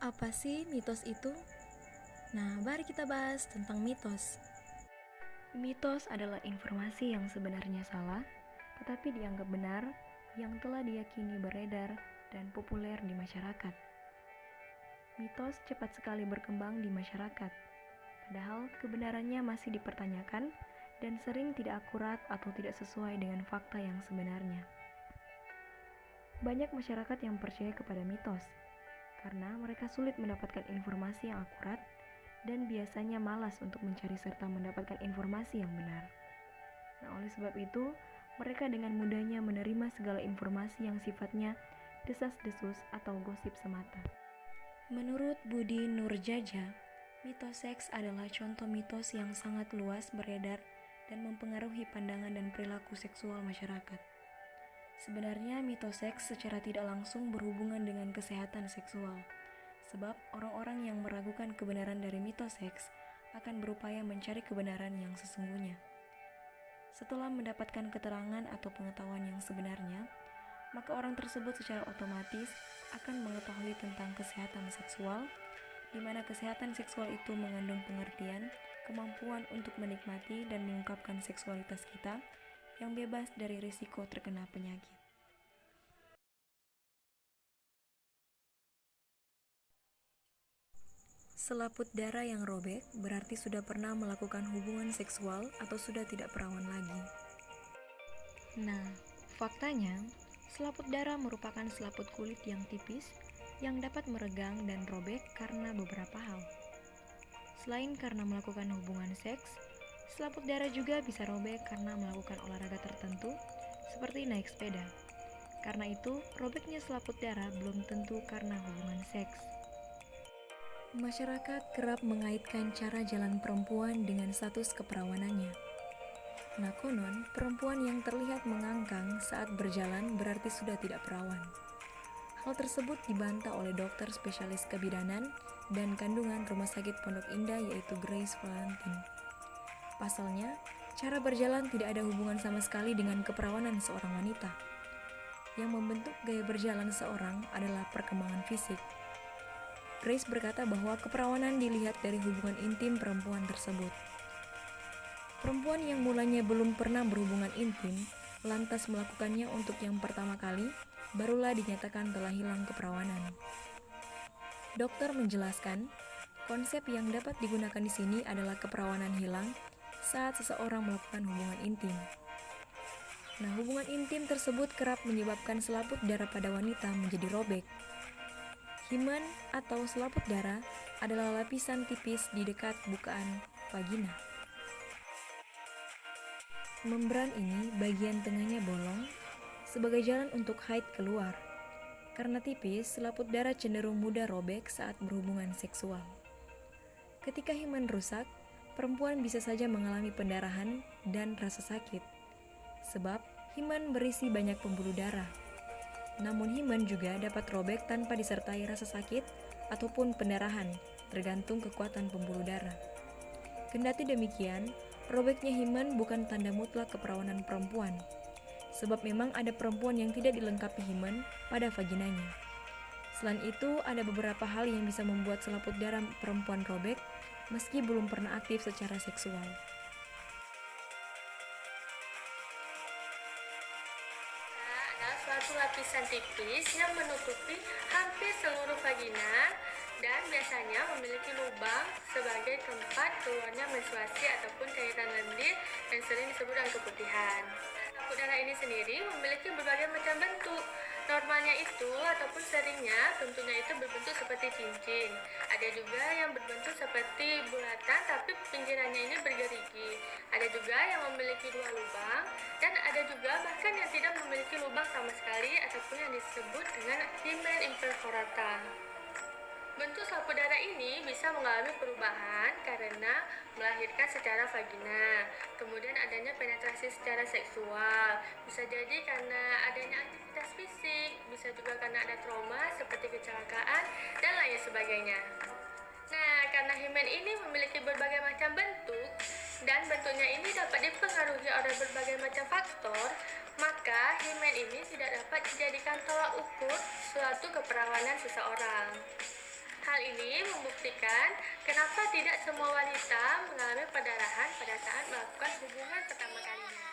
Apa sih mitos itu? Nah, mari kita bahas tentang mitos. Mitos adalah informasi yang sebenarnya salah, tetapi dianggap benar, yang telah diyakini beredar dan populer di masyarakat. Mitos cepat sekali berkembang di masyarakat, padahal kebenarannya masih dipertanyakan dan sering tidak akurat atau tidak sesuai dengan fakta yang sebenarnya. Banyak masyarakat yang percaya kepada mitos, karena mereka sulit mendapatkan informasi yang akurat dan biasanya malas untuk mencari serta mendapatkan informasi yang benar. Nah, oleh sebab itu, mereka dengan mudahnya menerima segala informasi yang sifatnya desas-desus atau gosip semata. Menurut Budi Nurjaja, mitos seks adalah contoh mitos yang sangat luas beredar dan mempengaruhi pandangan dan perilaku seksual masyarakat. Sebenarnya mitos seks secara tidak langsung berhubungan dengan kesehatan seksual, sebab orang-orang yang meragukan kebenaran dari mitos seks akan berupaya mencari kebenaran yang sesungguhnya. Setelah mendapatkan keterangan atau pengetahuan yang sebenarnya, maka orang tersebut secara otomatis akan mengetahui tentang kesehatan seksual, di mana kesehatan seksual itu mengandung pengertian, kemampuan untuk menikmati dan mengungkapkan seksualitas kita yang bebas dari risiko terkena penyakit. Selaput darah yang robek berarti sudah pernah melakukan hubungan seksual atau sudah tidak perawan lagi. Nah, faktanya, selaput darah merupakan selaput kulit yang tipis yang dapat meregang dan robek karena beberapa hal. Selain karena melakukan hubungan seks, selaput darah juga bisa robek karena melakukan olahraga tertentu, seperti naik sepeda. Karena itu, robeknya selaput darah belum tentu karena hubungan seks. Masyarakat kerap mengaitkan cara jalan perempuan dengan status keperawanannya. Nah, konon, perempuan yang terlihat mengangkang saat berjalan berarti sudah tidak perawan. Hal tersebut dibantah oleh dokter spesialis kebidanan dan kandungan Rumah Sakit Pondok Indah yaitu Grace Valentine. Pasalnya, cara berjalan tidak ada hubungan sama sekali dengan keperawanan seorang wanita. Yang membentuk gaya berjalan seorang adalah perkembangan fisik. Grace berkata bahwa keperawanan dilihat dari hubungan intim perempuan tersebut. Perempuan yang mulanya belum pernah berhubungan intim, lantas melakukannya untuk yang pertama kali, barulah dinyatakan telah hilang keperawanan. Dokter menjelaskan, konsep yang dapat digunakan di sini adalah keperawanan hilang saat seseorang melakukan hubungan intim. Nah, hubungan intim tersebut kerap menyebabkan selaput darah pada wanita menjadi robek. Himen atau selaput darah adalah lapisan tipis di dekat bukaan vagina. Membran ini bagian tengahnya bolong sebagai jalan untuk haid keluar. Karena tipis, selaput darah cenderung mudah robek saat berhubungan seksual. Ketika himen rusak, perempuan bisa saja mengalami pendarahan dan rasa sakit, sebab himen berisi banyak pembuluh darah. Namun himen juga dapat robek tanpa disertai rasa sakit ataupun pendarahan, tergantung kekuatan pembuluh darah. Kendati demikian, robeknya himen bukan tanda mutlak keperawanan perempuan, sebab memang ada perempuan yang tidak dilengkapi himen pada vaginanya. Selain itu, ada beberapa hal yang bisa membuat selaput darah perempuan robek meski belum pernah aktif secara seksual. Ada suatu lapisan tipis yang menutupi hampir seluruh vagina dan biasanya memiliki lubang sebagai tempat keluarnya menstruasi ataupun cairan lendir yang sering disebut dengan keputihan. Selaput darah ini sendiri memiliki berbagai macam bentuk. Normalnya itu ataupun seringnya bentuknya itu berbentuk seperti cincin. Ada juga yang berbentuk seperti bulatan tapi pinggirannya ini bergerigi. Ada juga yang memiliki dua lubang dan ada juga bahkan yang tidak memiliki lubang sama sekali ataupun yang disebut dengan himen imperforata. Bentuk selaput darah ini bisa mengalami perubahan karena melahirkan secara vagina, kemudian adanya penetrasi secara seksual, bisa jadi karena adanya aktivitas fisik, bisa juga karena ada trauma seperti kecelakaan dan lain sebagainya. Nah, karena himen ini memiliki berbagai macam bentuk dan bentuknya ini dapat dipengaruhi oleh berbagai macam faktor, maka himen ini tidak dapat dijadikan tolak ukur suatu keperawanan seseorang. Hal ini membuktikan kenapa tidak semua wanita mengalami perdarahan pada saat melakukan hubungan pertama kalinya.